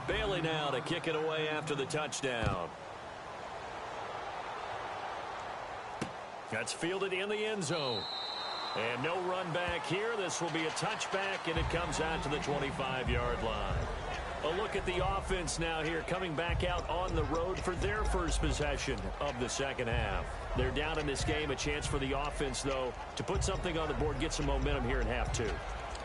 Bailey now to kick it away after the touchdown. That's fielded in the end zone. And no run back here. This will be a touchback, and it comes out to the 25-yard line. A look at the offense now here, coming back out on the road for their first possession of the second half. They're down in this game. A chance for the offense, though, to put something on the board, get some momentum here in half two.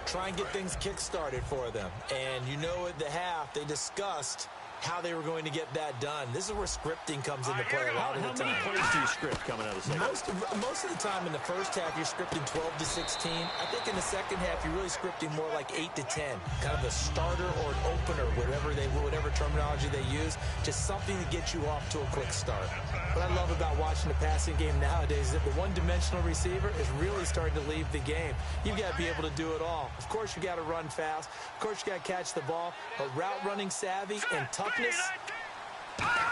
Try and get things kick-started for them. And you know at the half, they discussed how they were going to get that done. This is where scripting comes into play a lot of the time. How many plays do you script coming out of the second? Most of the time in the first half, you're scripting 12 to 16. I think in the second half, you're really scripting more like 8 to 10. Kind of a starter or an opener, whatever terminology they use. Just something to get you off to a quick start. What I love about watching the passing game nowadays is that the one-dimensional receiver is really starting to leave the game. You've got to be able to do it all. Of course, you got to run fast. Of course, you got to catch the ball. But route running savvy and toughness,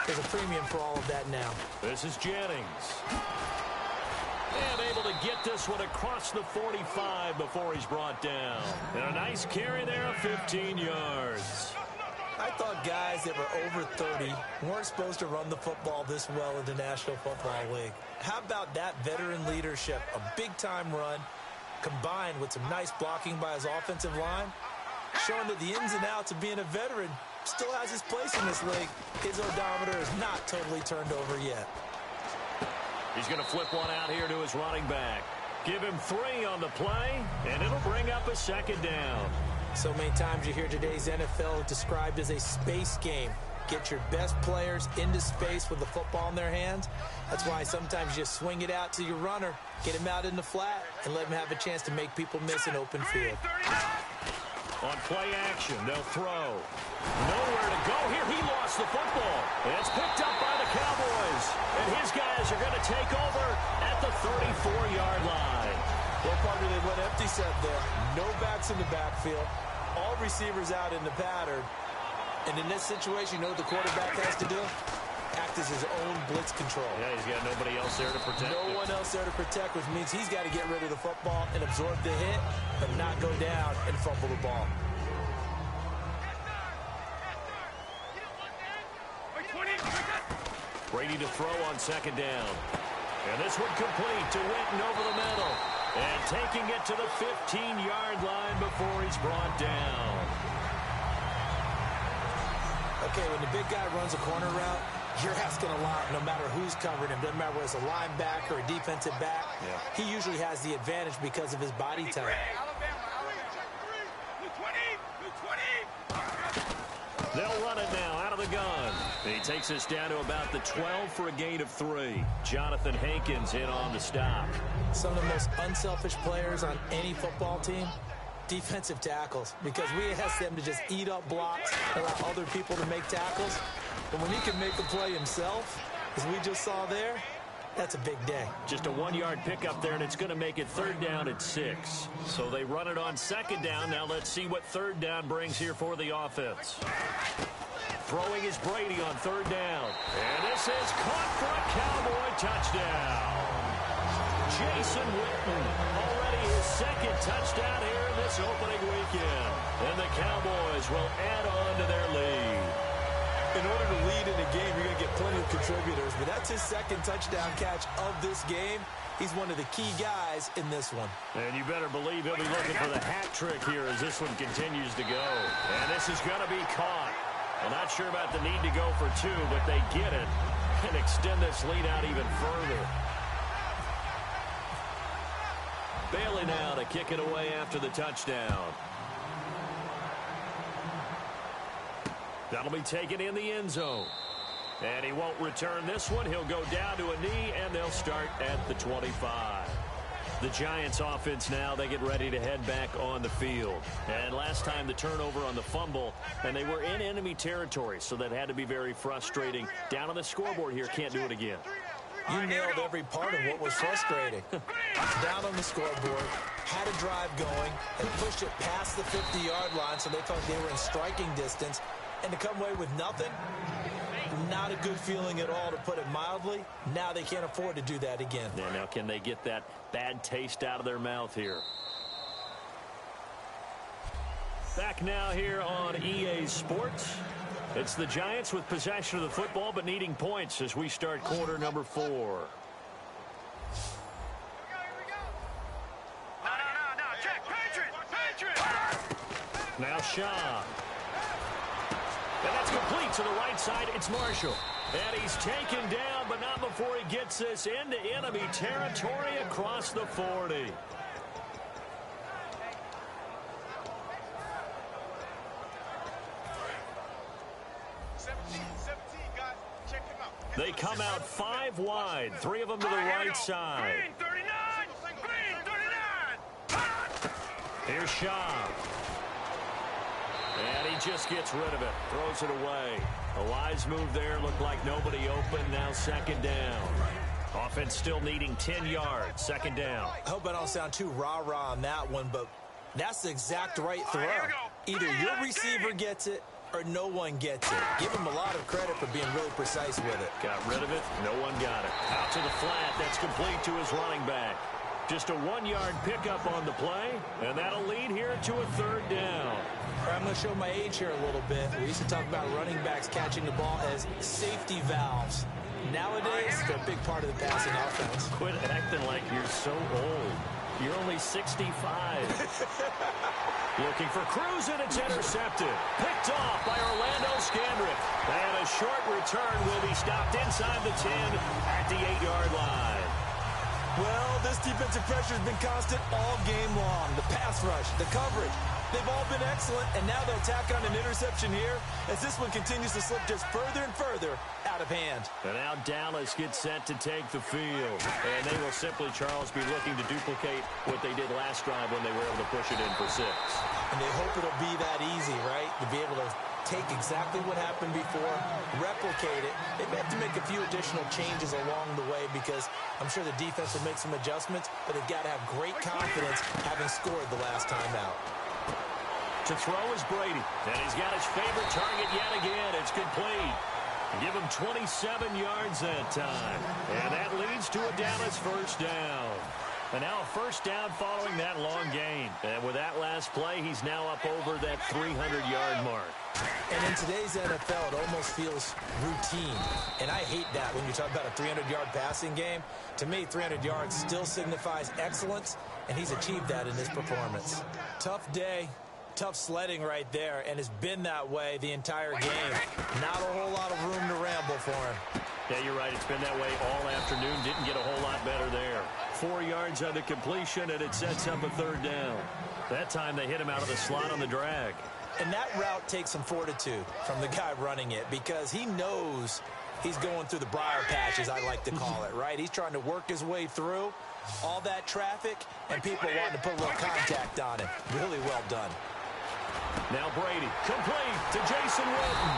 there's a premium for all of that now. This is Jennings. And able to get this one across the 45 before he's brought down. And a nice carry there, 15 yards. I thought guys that were over 30 weren't supposed to run the football this well in the National Football League. How about that veteran leadership? A big-time run combined with some nice blocking by his offensive line, showing that the ins and outs of being a veteran still has his place in this league. His odometer is not totally turned over yet. He's going to flip one out here to his running back. Give him 3 on the play, and it'll bring up a second down. So many times you hear today's NFL described as a space game. Get your best players into space with the football in their hands. That's why sometimes you swing it out to your runner, get him out in the flat, and let him have a chance to make people miss an open field. On play action, they'll throw. Nowhere to go here. He lost the football. And it's picked up by the Cowboys. And his guys are going to take over at the 34-yard line. Well, partner, they went empty set there. No backs in the backfield. All receivers out in the pattern. And in this situation, you know what the quarterback has to do? Act as his own blitz control. Yeah, he's got nobody else there to protect. No one else there to protect, which means he's got to get rid of the football and absorb the hit, but not go down and fumble the ball. Brady to throw on second down. And this one complete to Witten over the middle. And taking it to the 15-yard line before he's brought down. Okay, when the big guy runs a corner route, you're asking a lot no matter who's covering him. Doesn't matter whether it's a linebacker or a defensive back. Yeah. He usually has the advantage because of his body type. They'll run it now out of the gun. He takes us down to about the 12 for a gain of 3. Jonathan Hankins in on the stop. Some of the most unselfish players on any football team, defensive tackles, because we ask them to just eat up blocks, allow other people to make tackles. But when he can make a play himself, as we just saw there, that's a big day. Just a 1-yard pickup there, and it's going to make it 3rd down at 6. So they run it on 2nd down. Now let's see what 3rd down brings here for the offense. Throwing is Brady on 3rd down. And this is caught for a Cowboy touchdown. Jason Witten, already his 2nd touchdown here in this opening weekend. And the Cowboys will add on to their lead. In order to lead in a game, you're going to get plenty of contributors, but that's his 2nd touchdown catch of this game. He's one of the key guys in this one. And you better believe he'll be looking for the hat trick here as this one continues to go. And this is going to be caught. I'm not sure about the need to go for 2, but they get it and extend this lead out even further. Bailey now to kick it away after the touchdown. That'll be taken in the end zone. And he won't return this one. He'll go down to a knee, and they'll start at the 25. The Giants offense now, they get ready to head back on the field. And last time the turnover on the fumble, and they were in enemy territory, so that had to be very frustrating. Down on the scoreboard here, can't do it again. You nailed every part of what was frustrating. Down on the scoreboard, had a drive going, and pushed it past the 50-yard line, so they thought they were in striking distance. And to come away with nothing, not a good feeling at all, to put it mildly. Now they can't afford to do that again. Yeah, now can they get that bad taste out of their mouth here? Back now here on EA Sports. It's the Giants with possession of the football but needing points as we start quarter number 4. No, check. Patriot. Now Shaw. And that's complete to the right side. It's Marshall. And he's taken down, but not before he gets this into enemy territory across the 40. They come out 5 wide, 3 of them to the right side. Green 39. Here's Shaw. And he just gets rid of it, throws it away. A wise move there, looked like nobody open, now second down. Offense still needing 10 yards, second down. I hope I don't sound too rah-rah on that one, but that's the exact right throw. Either your receiver gets it or no one gets it. Give him a lot of credit for being really precise with it. Got rid of it, no one got it. Out to the flat, that's complete to his running back. Just a 1-yard pickup on the play, and that'll lead here to a third down. I'm going to show my age here a little bit. We used to talk about running backs catching the ball as safety valves. Nowadays, they're a big part of the passing offense. Quit acting like you're so old. You're only 65. Looking for Cruz, and it's intercepted. Picked off by Orlando Scandrick. And a short return will be stopped inside the 10 at the 8-yard line. Well, this defensive pressure has been constant all game long. The pass rush, the coverage, they've all been excellent, and now they'll tack on an interception here as this one continues to slip just further and further out of hand. And now Dallas gets set to take the field. And they will simply, Charles, be looking to duplicate what they did last drive when they were able to push it in for 6. And they hope it'll be that easy, right? To be able to take exactly what happened before, replicate it. They may have to make a few additional changes along the way because I'm sure the defense will make some adjustments, but they've got to have great confidence having scored the last time out. To throw is Brady, and he's got his favorite target yet again. It's complete. Give him 27 yards that time, and that leads to a Dallas first down. And now a first down following that long gain. And with that last play, he's now up over that 300-yard mark. And in today's NFL, it almost feels routine. And I hate that when you talk about a 300-yard passing game. To me, 300 yards still signifies excellence, and he's achieved that in this performance. Tough day. Tough sledding right there, and it's been that way the entire game. Not a whole lot of room to ramble for him. Yeah, you're right. It's been that way all afternoon. Didn't get a whole lot better there. 4 yards on the completion, and it sets up a third down. That time they hit him out of the slot on the drag. And that route takes some fortitude from the guy running it because he knows he's going through the briar patch, as I like to call it, right? He's trying to work his way through all that traffic and people wanting to put a little contact on him. Really well done. Now Brady, complete to Jason Witten.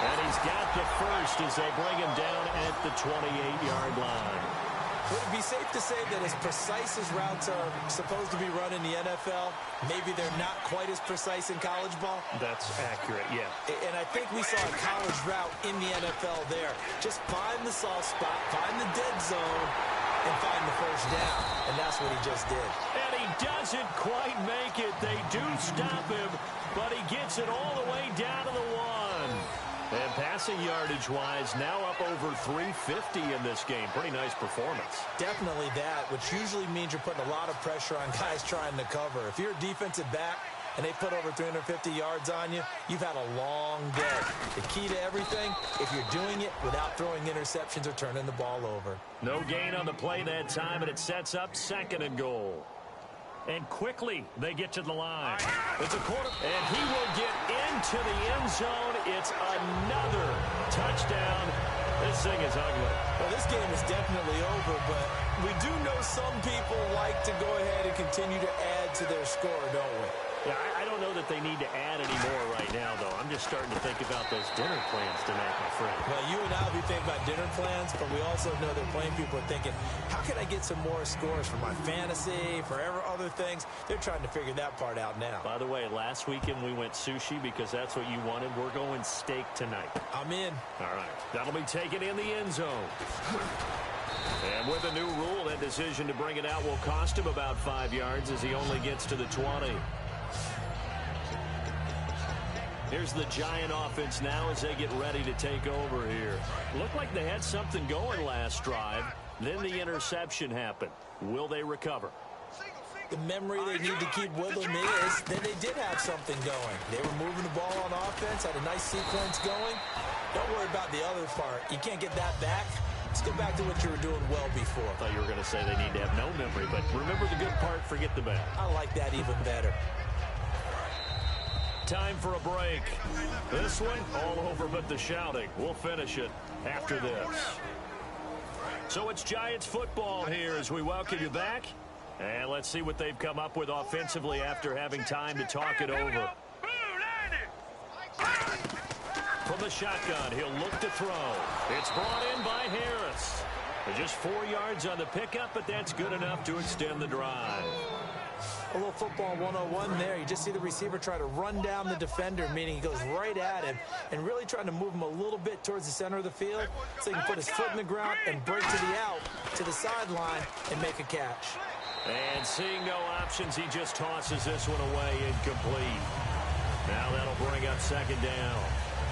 And he's got the first as they bring him down at the 28-yard line. Would it be safe to say that as precise as routes are supposed to be run in the NFL, maybe they're not quite as precise in college ball? That's accurate, yeah. And I think we saw a college route in the NFL there. Just find the soft spot, find the dead zone, and find the first down. And that's what he just did. And he doesn't quite make it. They do stop him, but he gets it all the way down to the 1. And passing yardage-wise, now up over 350 in this game. Pretty nice performance. Definitely that, which usually means you're putting a lot of pressure on guys trying to cover. If you're a defensive back and they put over 350 yards on you, you've had a long day. The key to everything, if you're doing it without throwing interceptions or turning the ball over. No gain on the play that time, and it sets up 2nd and goal. And quickly, they get to the line. It's a quarter, and he will get into the end zone. It's another touchdown. This thing is ugly. Well, this game is definitely over, but we do know some people like to go ahead and continue to add to their score, don't we? Yeah, I don't know that they need to add any more right now, though. I'm just starting to think about those dinner plans tonight, my friend. Well, you and I will be thinking about dinner plans, but we also know that plenty of people are thinking, how can I get some more scores for my fantasy, for other things? They're trying to figure that part out now. By the way, last weekend we went sushi because that's what you wanted. We're going steak tonight. I'm in. All right. That'll be taken in the end zone. And with a new rule, that decision to bring it out will cost him about 5 yards as he only gets to the 20. Here's the Giant offense now as they get ready to take over here. Looked like they had something going last drive. Then the interception happened. Will they recover? The memory they need to keep with them is that they did have something going. They were moving the ball on offense, had a nice sequence going. Don't worry about the other part. You can't get that back. Let's go back to what you were doing well before. I thought you were going to say they need to have no memory, but remember the good part, forget the bad. I like that even better. Time for a break. This one, all over but the shouting. We'll finish it after this. So it's Giants football here as we welcome you back. And let's see what they've come up with offensively after having time to talk it over. From the shotgun, he'll look to throw. It's brought in by Harris. Just 4 yards on the pickup, but that's good enough to extend the drive. A little football 101 there. You just see the receiver try to run down the defender, meaning he goes right at him and really trying to move him a little bit towards the center of the field so he can put his foot in the ground and break to the out, to the sideline, and make a catch. And seeing no options, he just tosses this one away incomplete. Now that'll bring up second down.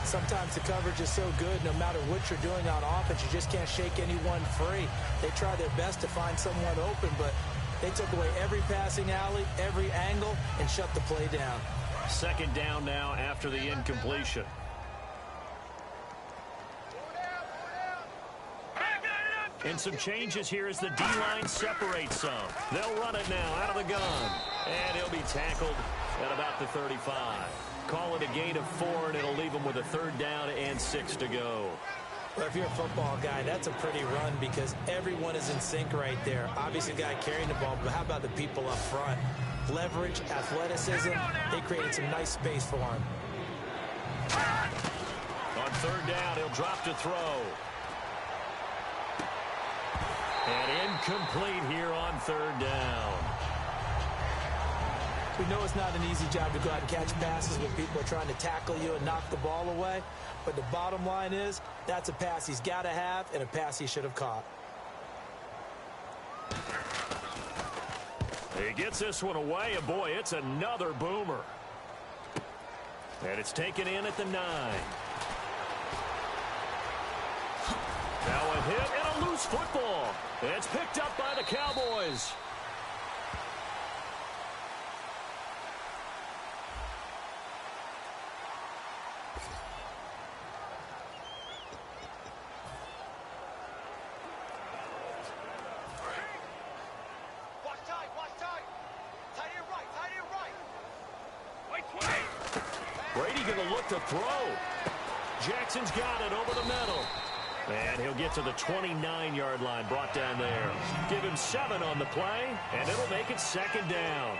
Sometimes the coverage is so good, no matter what you're doing on offense, you just can't shake anyone free. They try their best to find someone open, but they took away every passing alley, every angle, and shut the play down. Second down now after the incompletion. And some changes here as the D-line separates some. They'll run it now out of the gun. And he'll be tackled at about the 35. Call it a gain of 4, and it'll leave him with a third down and 6 to go. Well, if you're a football guy, that's a pretty run because everyone is in sync right there. Obviously, the guy carrying the ball, but how about the people up front? Leverage, athleticism, they created some nice space for him. On third down, he'll drop to throw. And incomplete here on third down. We know it's not an easy job to go out and catch passes when people are trying to tackle you and knock the ball away. But the bottom line is, that's a pass he's got to have and a pass he should have caught. He gets this one away, and boy, it's another boomer. And it's taken in at the 9. Now a hit and a loose football. It's picked up by the Cowboys. Brady going to look to throw. Jackson's got it over the middle. And he'll get to the 29-yard line, brought down there. Give him 7 on the play, and it'll make it second down.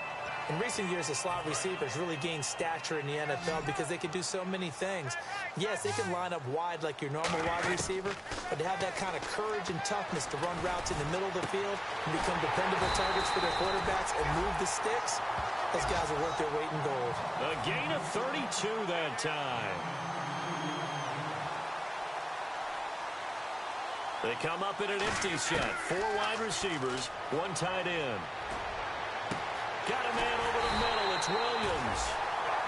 In recent years, the slot receivers really gained stature in the NFL because they can do so many things. Yes, they can line up wide like your normal wide receiver, but to have that kind of courage and toughness to run routes in the middle of the field and become dependable targets for their quarterbacks and move the sticks, those guys are worth their weight in gold. A gain of 32 that time. They come up in an empty set. 4 wide receivers, 1 tight end. Got a man over the middle. It's Williams.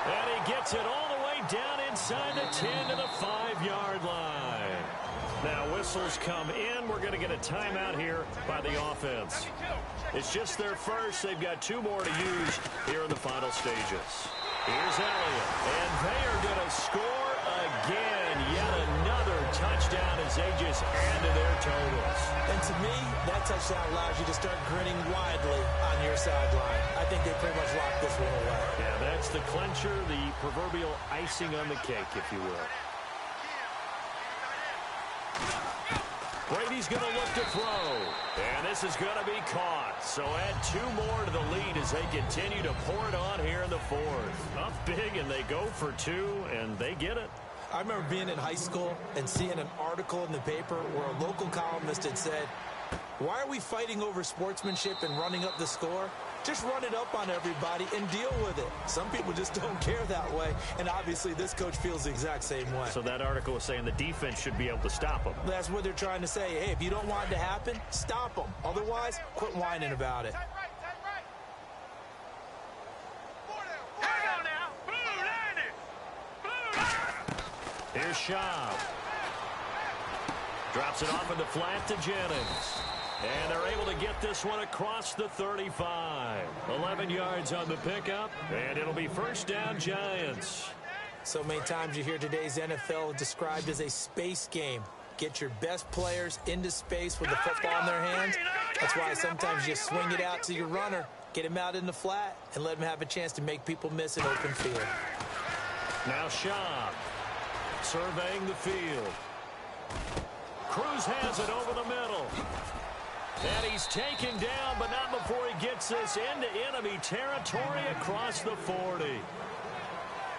And he gets it all the way down inside the 10 to the 5-yard line. Now whistles come in. We're going to get a timeout here by the offense. It's just their first. They've got 2 more to use here in the final stages. Here's Elliott. And they are going to score again. Yet another touchdown as they just add to their totals. And to me, that touchdown allows you to start grinning widely on your sideline. I think they pretty much locked this one away. Yeah, that's the clincher, the proverbial icing on the cake, if you will. Brady's going to look to throw. And this is going to be caught. So add 2 more to the lead as they continue to pour it on here in the 4th. Up big, and they go for 2, and they get it. I remember being in high school and seeing an article in the paper where a local columnist had said, why are we fighting over sportsmanship and running up the score? Just run it up on everybody and deal with it. Some people just don't care that way, and obviously this coach feels the exact same way. So that article was saying the defense should be able to stop them. That's what they're trying to say. Hey, if you don't want it to happen, stop them. Otherwise, quit whining about it. Hang on now. Blue landed. Blue Here's Schaub. Drops it off in the flat to Jennings. And they're able to get this one across the 35. 11 yards on the pickup, and it'll be first down Giants. So many times you hear today's NFL described as a space game. Get your best players into space with the football in their hands. That's why sometimes you swing it out to your runner, get him out in the flat, and let him have a chance to make people miss an open field. Now Schaub surveying the field. Cruz has it over the middle. And he's taken down, but not before he gets this into enemy territory across the 40.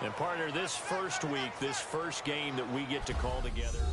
And partner, this first week, this first game that we get to call together,